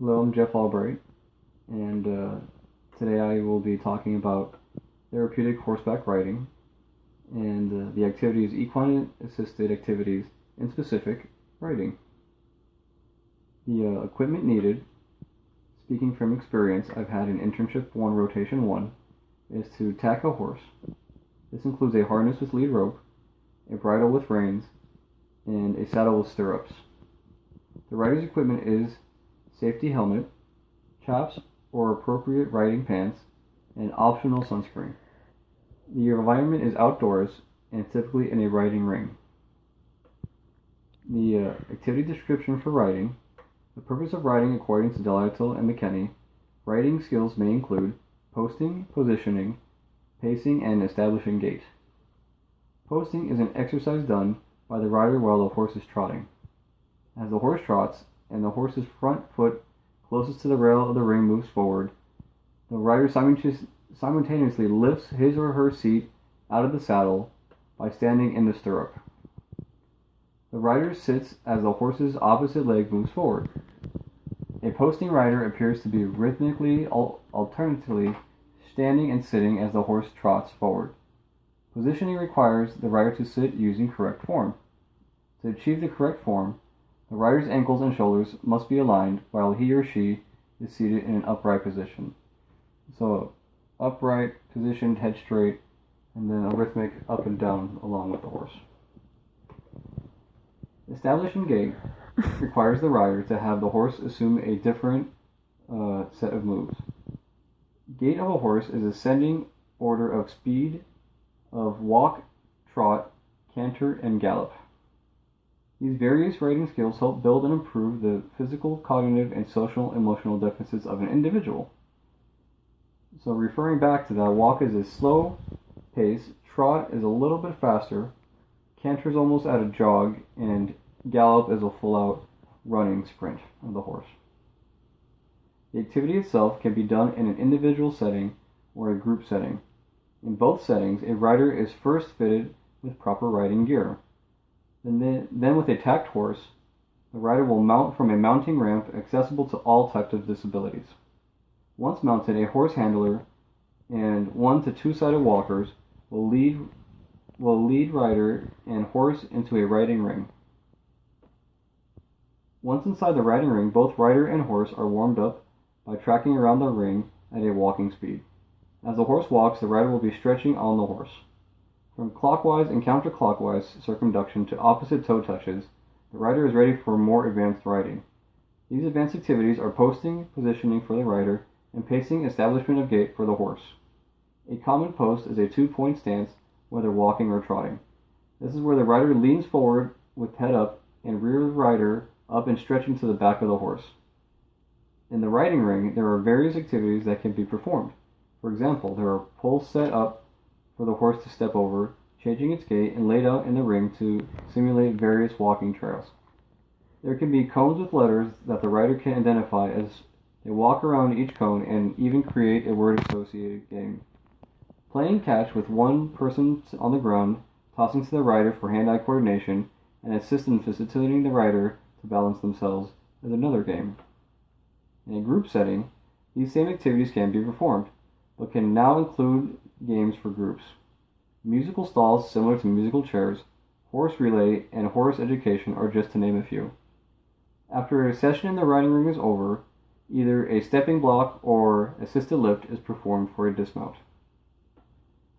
Hello, I'm Jeff Albright, and today I will be talking about therapeutic horseback riding, and the activity is equine assisted activities, in specific, riding. The equipment needed, speaking from experience, I've had an internship 1, rotation 1, is to tack a horse. This includes a harness with lead rope, a bridle with reins, and a saddle with stirrups. The rider's equipment is safety helmet, chaps or appropriate riding pants, and optional sunscreen. The environment is outdoors and typically in a riding ring. The activity description for riding. The purpose of riding according to Dattilo and McKenney. Riding skills may include posting, positioning, pacing, and establishing gait. Posting is an exercise done by the rider while the horse is trotting. As the horse trots and the horse's front foot closest to the rail of the ring moves forward, the rider simultaneously lifts his or her seat out of the saddle by standing in the stirrup. The rider sits as the horse's opposite leg moves forward. A posting rider appears to be rhythmically alternately standing and sitting as the horse trots forward. Positioning requires the rider to sit using correct form. To achieve the correct form, the rider's ankles and shoulders must be aligned while he or she is seated in an upright position. So, upright, positioned, head straight, and then a rhythmic up and down along with the horse. Establishing gait requires the rider to have the horse assume a different set of moves. Gait of a horse is ascending order of speed of walk, trot, canter, and gallop. These various riding skills help build and improve the physical, cognitive, and social emotional deficits of an individual. So referring back to that, walk is a slow pace, trot is a little bit faster, canter is almost at a jog, and gallop is a full-out running sprint of the horse. The activity itself can be done in an individual setting or a group setting. In both settings, a rider is first fitted with proper riding gear. Then with a tacked horse, the rider will mount from a mounting ramp accessible to all types of disabilities. Once mounted, a horse handler and 1 to 2-sided walkers will lead rider and horse into a riding ring. Once inside the riding ring, both rider and horse are warmed up by tracking around the ring at a walking speed. As the horse walks, the rider will be stretching on the horse. From clockwise and counterclockwise circumduction to opposite toe touches, the rider is ready for more advanced riding. These advanced activities are posting, positioning for the rider, and pacing, establishment of gait for the horse. A common post is a 2-point stance, whether walking or trotting. This is where the rider leans forward with head up and rear rider up and stretching to the back of the horse. In the riding ring, there are various activities that can be performed. For example, there are poles set up for the horse to step over, changing its gait, and laid out in the ring to simulate various walking trails. There can be cones with letters that the rider can identify as they walk around each cone and even create a word-associated game. Playing catch with one person on the ground, tossing to the rider for hand-eye coordination, and assist in facilitating the rider to balance themselves is another game. In a group setting, these same activities can be performed, but can now include games for groups. Musical stalls similar to musical chairs, horse relay, and horse education are just to name a few. After a session in the riding ring is over, either a stepping block or assisted lift is performed for a dismount.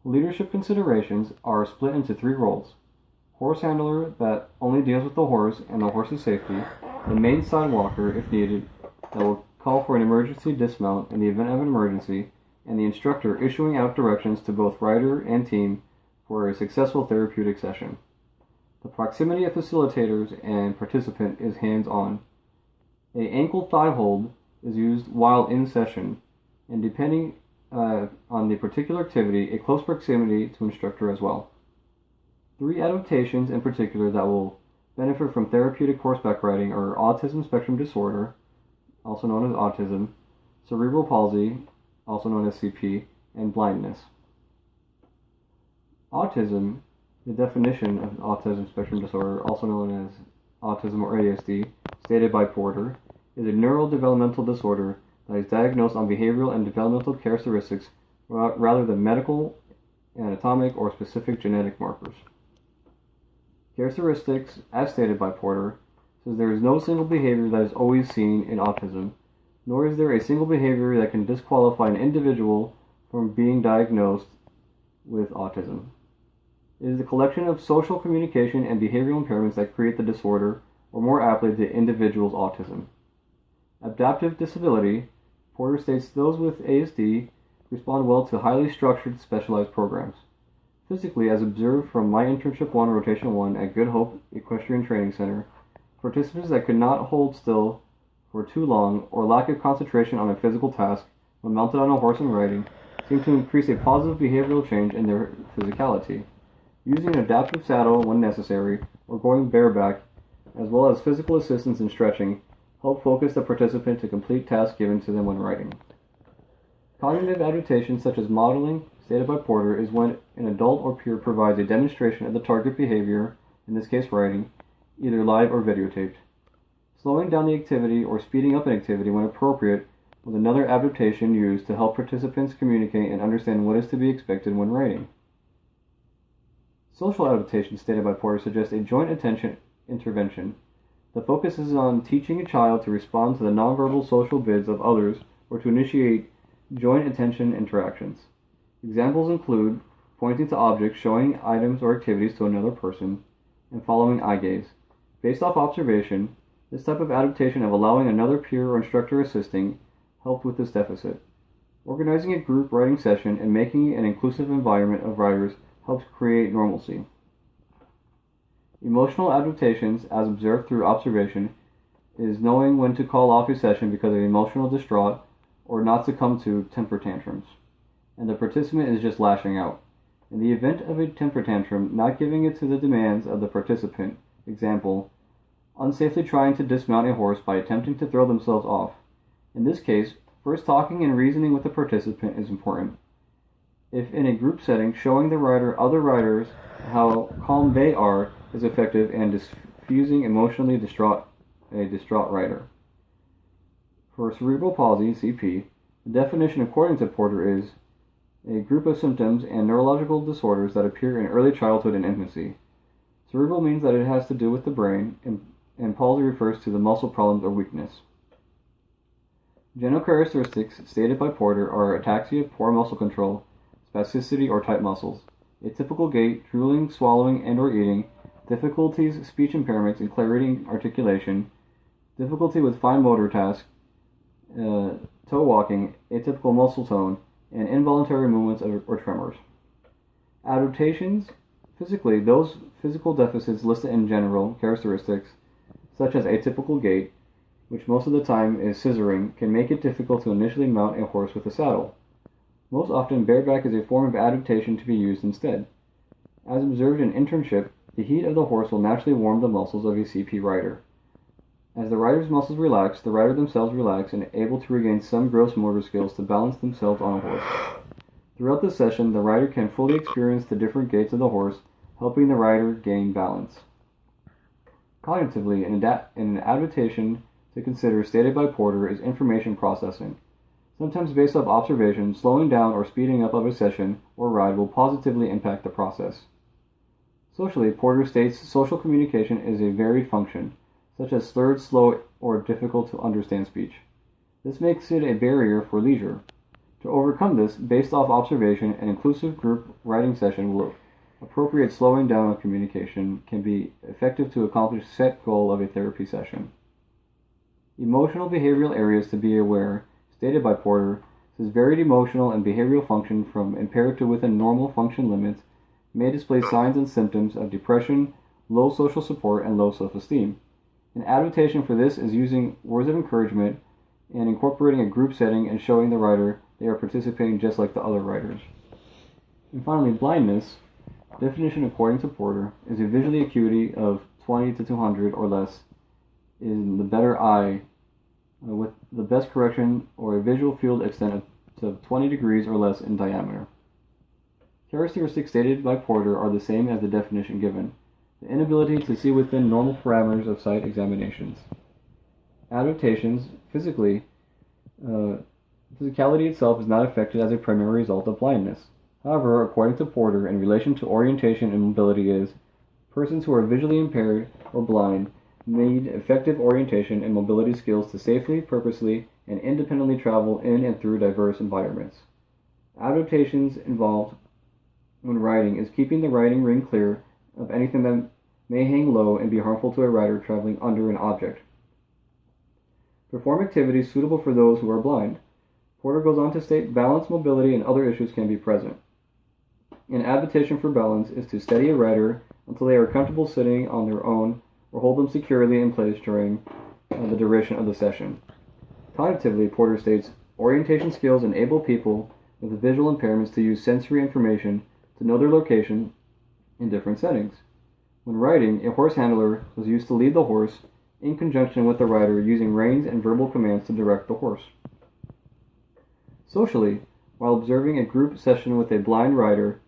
Leadership considerations are split into 3 roles. Horse handler that only deals with the horse and the horse's safety, the main side walker if needed that will call for an emergency dismount in the event of an emergency, and the instructor issuing out directions to both rider and team for a successful therapeutic session. The proximity of facilitators and participant is hands-on. A ankle thigh hold is used while in session, and depending on the particular activity, a close proximity to instructor as well. 3 adaptations in particular that will benefit from therapeutic horseback riding are autism spectrum disorder, also known as autism, cerebral palsy, also known as CP, and blindness. Autism, the definition of autism spectrum disorder, also known as autism or ASD, stated by Porter, is a neurodevelopmental disorder that is diagnosed on behavioral and developmental characteristics rather than medical, anatomic, or specific genetic markers. Characteristics, as stated by Porter, says there is no single behavior that is always seen in autism, nor is there a single behavior that can disqualify an individual from being diagnosed with autism. It is the collection of social communication and behavioral impairments that create the disorder, or more aptly, the individual's autism. Adaptive disability, Porter states those with ASD respond well to highly structured, specialized programs. Physically, as observed from my Internship 1, Rotation 1 at Good Hope Equestrian Training Center, participants that could not hold still for too long or lack of concentration on a physical task when mounted on a horse and riding seem to increase a positive behavioral change in their physicality. Using an adaptive saddle when necessary or going bareback, as well as physical assistance and stretching, help focus the participant to complete tasks given to them when riding. Cognitive adaptation, such as modeling, stated by Porter, is when an adult or peer provides a demonstration of the target behavior, in this case riding, either live or videotaped. Slowing down the activity or speeding up an activity when appropriate was another adaptation used to help participants communicate and understand what is to be expected when riding. Social adaptation, stated by Porter, suggests a joint attention intervention. The focus is on teaching a child to respond to the nonverbal social bids of others or to initiate joint attention interactions. Examples include pointing to objects, showing items or activities to another person, and following eye gaze. Based off observation, this type of adaptation of allowing another peer or instructor assisting helped with this deficit. Organizing a group riding session and making an inclusive environment of riders helps create normalcy. Emotional adaptations, as observed through observation, is knowing when to call off a session because of emotional distraught or not succumb to temper tantrums, and the participant is just lashing out. In the event of a temper tantrum, not giving it to the demands of the participant, example, unsafely trying to dismount a horse by attempting to throw themselves off. In this case, first talking and reasoning with the participant is important. If in a group setting, showing the rider other riders how calm they are is effective and diffusing emotionally distraught rider. For cerebral palsy, CP, the definition according to Porter is a group of symptoms and neurological disorders that appear in early childhood and infancy. Cerebral means that it has to do with the brain, and palsy refers to the muscle problems or weakness. General characteristics stated by Porter are ataxia, poor muscle control, spasticity or tight muscles, atypical gait, drooling, swallowing, and or eating, difficulties, speech impairments in clarity and articulation, difficulty with fine motor tasks, toe walking, atypical muscle tone, and involuntary movements or tremors. Adaptations, physically, those physical deficits listed in general characteristics, such as atypical gait, which most of the time is scissoring, can make it difficult to initially mount a horse with a saddle. Most often, bareback is a form of adaptation to be used instead. As observed in internship, the heat of the horse will naturally warm the muscles of a CP rider. As the rider's muscles relax, the rider themselves relax and are able to regain some gross motor skills to balance themselves on a horse. Throughout the session, the rider can fully experience the different gaits of the horse, helping the rider gain balance. Cognitively, an adaptation to consider stated by Porter is information processing. Sometimes based off observation, slowing down or speeding up of a session or ride will positively impact the process. Socially, Porter states social communication is a varied function, such as slurred, slow, or difficult to understand speech. This makes it a barrier for leisure. To overcome this, based off observation, an inclusive group riding session will appropriate slowing down of communication can be effective to accomplish set goal of a therapy session. Emotional behavioral areas to be aware, stated by Porter, says varied emotional and behavioral function from impaired to within normal function limits may display signs and symptoms of depression, low social support, and low self-esteem. An adaptation for this is using words of encouragement and incorporating a group setting and showing the rider they are participating just like the other riders. And finally, blindness, definition according to Porter, is a visual acuity of 20 to 200 or less in the better eye with the best correction or a visual field extent of 20 degrees or less in diameter. Characteristics stated by Porter are the same as the definition given. The inability to see within normal parameters of sight examinations. adaptations, physicality itself is not affected as a primary result of blindness. However, according to Porter, in relation to orientation and mobility is, persons who are visually impaired or blind need effective orientation and mobility skills to safely, purposely, and independently travel in and through diverse environments. Adaptations involved when riding is keeping the riding ring clear of anything that may hang low and be harmful to a rider traveling under an object. Perform activities suitable for those who are blind. Porter goes on to state balance, mobility, and other issues can be present. An adaptation for balance is to steady a rider until they are comfortable sitting on their own or hold them securely in place during the duration of the session. Cognitively, Porter states, orientation skills enable people with visual impairments to use sensory information to know their location in different settings. When riding, a horse handler was used to lead the horse in conjunction with the rider using reins and verbal commands to direct the horse. Socially, while observing a group session with a blind rider,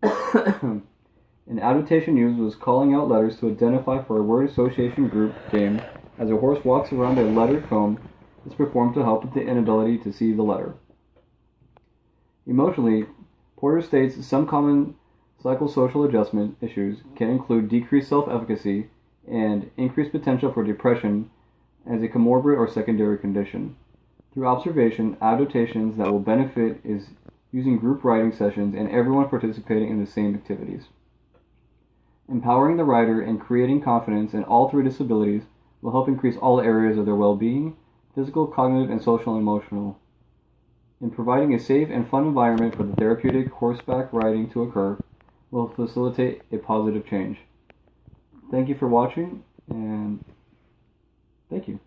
an adaptation used was calling out letters to identify for a word association group game. As a horse walks around a lettered cone, is performed to help with the inability to see the letter. Emotionally, Porter states some common psychosocial adjustment issues can include decreased self-efficacy and increased potential for depression as a comorbid or secondary condition. Through observation, adaptations that will benefit is using group riding sessions and everyone participating in the same activities. Empowering the rider and creating confidence in all three disabilities will help increase all areas of their well-being, physical, cognitive, and social and emotional. In providing a safe and fun environment for the therapeutic horseback riding to occur will facilitate a positive change. Thank you for watching, and thank you.